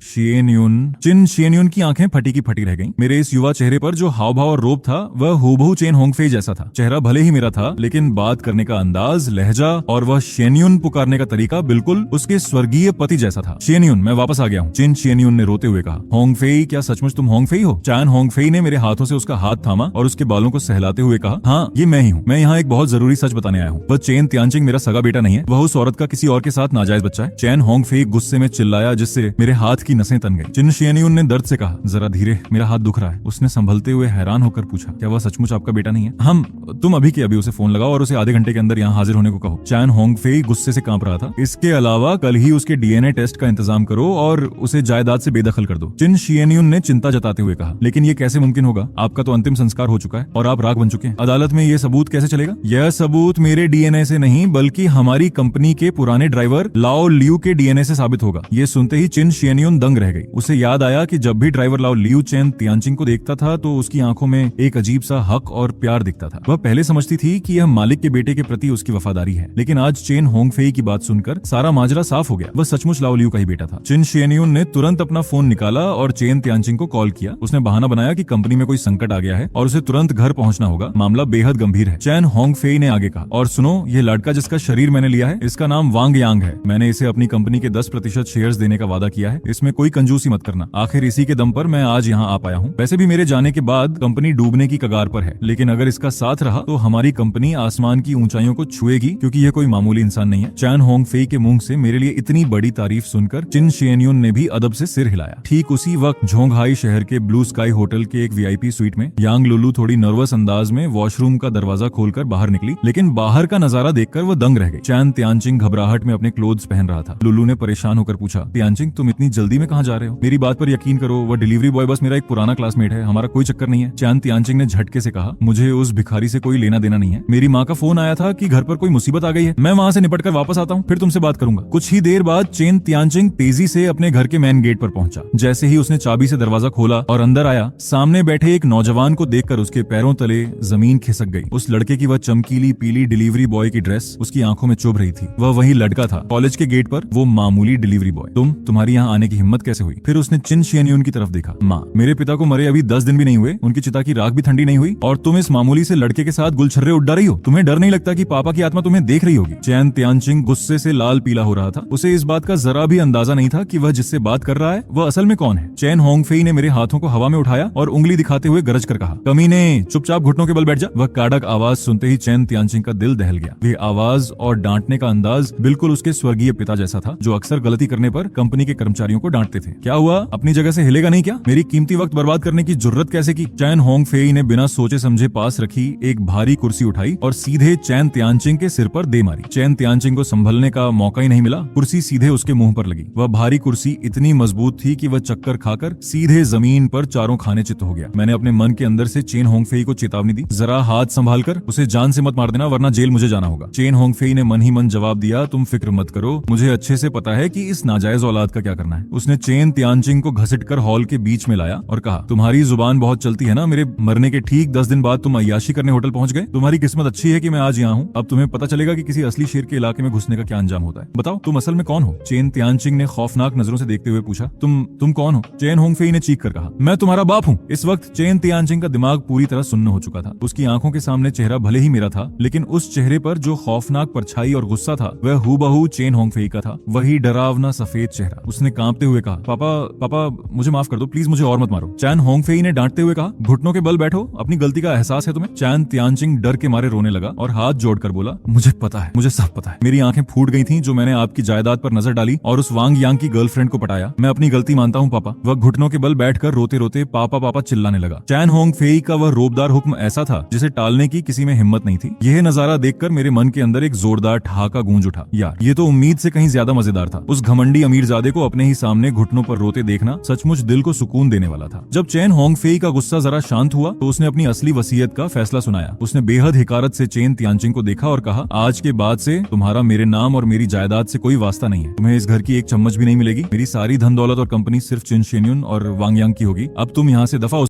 चिन शेनयुन की आंखें फटी की फटी रह गईं। मेरे इस युवा चेहरे पर जो हाव भाव और रोब था वह हूबहू चेन होंग फेई जैसा था। चेहरा भले ही मेरा था, लेकिन बात करने का अंदाज, लहजा और वह शेनयुन पुकारने का तरीका बिल्कुल उसके स्वर्गीय पति जैसा था। शियनयून, मैं वापस आ गया हूँ, चिन शियनयून ने रोते हुए कहा। होंगफेई, क्या सचमुच तुम होंगफेई हो? चैन होंगफेई ने मेरे हाथों से उसका हाथ थामा और उसके बालों को सहलाते हुए कहा, हाँ ये मैं ही हूँ। मैं यहाँ एक बहुत जरूरी सच बताने आया हूँ। वह चेन तियानचिंग मेरा सगा बेटा नहीं है, वह उस औरत का किसी और के साथ नाजायज बच्चा है। चैन होंगफेई गुस्से में चिल्लाया जिससे मेरे हाथ की नसें तन गई। चिन शियनयून ने दर्द से कहा, जरा धीरे, मेरा हाथ दुख रहा है। उसने संभलते हुए हैरान होकर पूछा, क्या वह सचमुच आपका बेटा नहीं है? तुम अभी के अभी उसे फोन लगाओ और उसे आधे घंटे के अंदर यहाँ हाजिर होने को कहो। चैन होंगफेई गुस्से से कांप रहा था। इसके अलावा कल ही उसके डीएनए टेस्ट का इंतजाम करो और उसे जायदाद से बेदखल कर दो। चिन शियनयून ने चिंता जताते हुए कहा, लेकिन ये कैसे मुमकिन होगा? आपका तो अंतिम संस्कार हो चुका है और आप राख बन चुके हैं। अदालत में ये सबूत कैसे चलेगा? यह सबूत मेरे डीएनए से नहीं बल्कि हमारी कंपनी के पुराने ड्राइवर लाओ लियू के डीएनए से साबित होगा। ये सुनते ही चिन शियनयून दंग रह गई। उसे याद आया कि जब भी ड्राइवर लाओ लियू चैन तियानचिंग को देखता था तो उसकी आंखों में एक अजीब सा हक और प्यार दिखता था। वह पहले समझती थी कि यह मालिक के बेटे के प्रति उसकी वफादारी है, लेकिन आज चेन होंगफेई की बात सुनकर सारा माजरा साफ हो गया। वह सचमुच लाओ लियू का ही बेटा था। चिन शियनयून ने तुरंत अपना फोन निकाला और चेन तियानचिंग को कॉल किया। उसने बहाना बनाया कि कंपनी में कोई संकट आ गया है और उसे तुरंत घर पहुंचना होगा। मामला बेहद गंभीर है। चैन होंगफेई ने आगे कहा, और सुनो, ये लड़का जिसका शरीर मैंने लिया है, इसका नाम वांग यांग है। मैंने इसे अपनी कंपनी के 10% शेयर्स देने का वादा किया है। इसमें कोई कंजूसी मत करना। आखिर इसी के दम पर मैं आज यहाँ आ पाया हूँ। वैसे भी मेरे जाने के बाद कंपनी डूबने की कगार पर है, लेकिन अगर इसका साथ रहा तो हमारी कंपनी आसमान की ऊंचाइयों को छुएगी, क्योंकि यह कोई मामूली इंसान नहीं है। चैन होंगफेई के मुंह से मेरे लिए इतनी बड़ी तारीफ सुनकर चिन शियनयून ने भी अदब से सिर हिलाया। ठीक उसी वक्त झोंगहाई शहर के ब्लू स्काई होटल के एक वीआईपी स्वीट में यांग लुलू थोड़ी नर्वस अंदाज में वॉशरूम का दरवाजा खोलकर बाहर निकली, लेकिन बाहर का नजारा देखकर वह दंग रह गई। चैन तियानचिंग घबराहट में अपने क्लोथ्स पहन रहा था। लुलू ने परेशान होकर पूछा, तियानचिंग तुम इतनी जल्दी में कहाँ जा रहे हो? मेरी बात पर यकीन करो, वह डिलीवरी बॉय बस मेरा एक पुराना क्लासमेट है, हमारा कोई चक्कर नहीं है। चैन तियानचिंग ने झटके से कहा, मुझे उस भिखारी से कोई लेना देना नहीं है। मेरी माँ का फोन आया था कि घर पर कोई मुसीबत आ गई है। मैं वहाँ से निपट कर वापस आता हूँ, फिर तुमसे बात करूंगा। कुछ ही देर बाद चेन तियानचिंग तेजी से अपने घर के मेन गेट पर पहुंचा। जैसे ही उसने चाबी से दरवाजा खोला और अंदर आया, सामने बैठे एक नौजवान को देखकर उसके पैरों तले जमीन खिसक गई। उस लड़के की वह चमकीली पीली डिलीवरी बॉय की ड्रेस उसकी आंखों में चुभ रही थी। वह वही लड़का था, कॉलेज के गेट पर वो मामूली डिलीवरी बॉय। तुम्हारी यहाँ आने की हिम्मत कैसे हुई? फिर उसने चिन शियनयून की तरफ देखा। माँ, मेरे पिता को मरे अभी 10 दिन भी नहीं हुए, उनकी चिता की राख भी ठंडी नहीं हुई और तुम इस मामूली से लड़के के साथ गुलछर्रे उड़ा रही हो। तुम्हें डर नहीं लगता कि पापा की आत्मा तुम्हें देख रही होगी? चैन तियानचिंग गुस्से से लाल पीला हो रहा था। उसे इस बात का जरा भी अंदाजा नहीं था कि वह जिससे बात कर रहा है वह असल में कौन है। चैन होंगफेई ने मेरे हाथों को हवा में उठाया और उंगली दिखाते हुए गरज कर कहा, कमीने, चुपचाप घुटनों के बल बैठ जा। वह कड़क आवाज सुनते ही चैन तियानचिंग का दिल दहल गया। वह आवाज और डांटने का अंदाज बिल्कुल उसके स्वर्गीय पिता जैसा था, जो अक्सर गलती करने पर कंपनी के कर्मचारियों को डांटते थे। क्या हुआ, अपनी जगह से हिलेगा नहीं क्या? मेरी कीमती वक्त बर्बाद करने की जुर्रत कैसे की? चैन होंगफेई ने बिना सोचे समझे पास रखी एक भारी कुर्सी उठाई और सीधे चैन तियानचिंग के सिर पर दे मारी। चैन तियानचिंग को संभलने का मौका ही नहीं मिला। कुर्सी सीधे उसके मुंह पर लगी। वह भारी कुर्सी इतनी मजबूत थी कि वह चक्कर खाकर सीधे जमीन पर चारों खाने चित्त हो गया। मैंने अपने मन के अंदर से चेन होंगफेई को चेतावनी दी, जरा हाथ संभाल कर उसे जान से मत मार देना, वरना जेल मुझे जाना होगा। चेन होंगफेई ने मन ही मन जवाब दिया, तुम फिक्र मत करो, मुझे अच्छे से पता है कि इस नाजायज औलाद का क्या करना है। उसने चेन तियानचिंग को घसीटकर हॉल के बीच में लाया और कहा, तुम्हारी जुबान बहुत चलती है ना। मेरे मरने के ठीक 10 दिन बाद तुम अय्याशी करने होटल पहुंच गए। तुम्हारी किस्मत अच्छी है कि मैं आज यहाँ हूँ। अब तुम्हें पता चलेगा कि किसी असली शेर के इलाके में घुसने का क्या अंजाम होता है। बताओ, तुम असल में कौन हो? चेन तियानचिंग ने खौफनाक नजरों से देखते हुए पूछा। तुम कौन हो? चेन होंगफेई ने चीख कर कहा, मैं तुम्हारा बाप हूँ। इस वक्त चेन तियानचिंग का दिमाग पूरी तरह सुन्न हो चुका था। उसकी आंखों के सामने चेहरा भले ही मेरा था, लेकिन उस चेहरे पर जो खौफनाक परछाई और गुस्सा था वह हूबहू चेन होंगफेई का था। वही डरावना सफेद चेहरा। उसने कांपते हुए कहा, पापा मुझे माफ कर दो, प्लीज मुझे और मत मारो। चैन होंगफेई ने डांटते हुए कहा, घुटनों के बल बैठो, अपनी गलती का एहसास है तुम्हें? चैन तियानचिंग डर के मारे रोने लगा और हाथ जोड़कर बोला, मुझे पता है, मुझे सब पता है। मेरी आंखें फूट गई थीं जो मैंने आपकी जायदाद पर नजर डाली और उस वांग यांग की गर्लफ्रेंड को पटाया। मैं अपनी गलती मानता हूँ पापा। वह घुटनों के बल बैठकर रोते रोते पापा पापा चिल्लाने लगा। चैन होंगफेई का वह रोबदार हुक्म ऐसा था जिसे टालने की किसी में हिम्मत नहीं थी। यह नजारा देखकर मेरे मन के अंदर एक जोरदार ठहाका गूंज उठा। यार, ये तो उम्मीद से कहीं ज्यादा मजेदार था। उस घमंडी अमीरजादे को अपने ही सामने घुटनों पर रोते देखना सचमुच दिल को सुकून देने वाला था। जब चैन होंगफेई का गुस्सा जरा शांत हुआ तो उसने अपनी असली वसीयत का फैसला सुनाया। उसने बेहद हिकारत से चेन तियानचिंग को देखा और कहा, आज के बाद से तुम्हारा मेरे नाम और मेरी जायदाद से कोई वास्ता नहीं है। तुम्हें इस घर की एक चम्मच भी नहीं मिलेगी। मेरी सारी धन दौलत और कंपनी सिर्फ चिन शियनयून और वांग यांग की होगी। अब तुम यहाँ से दफा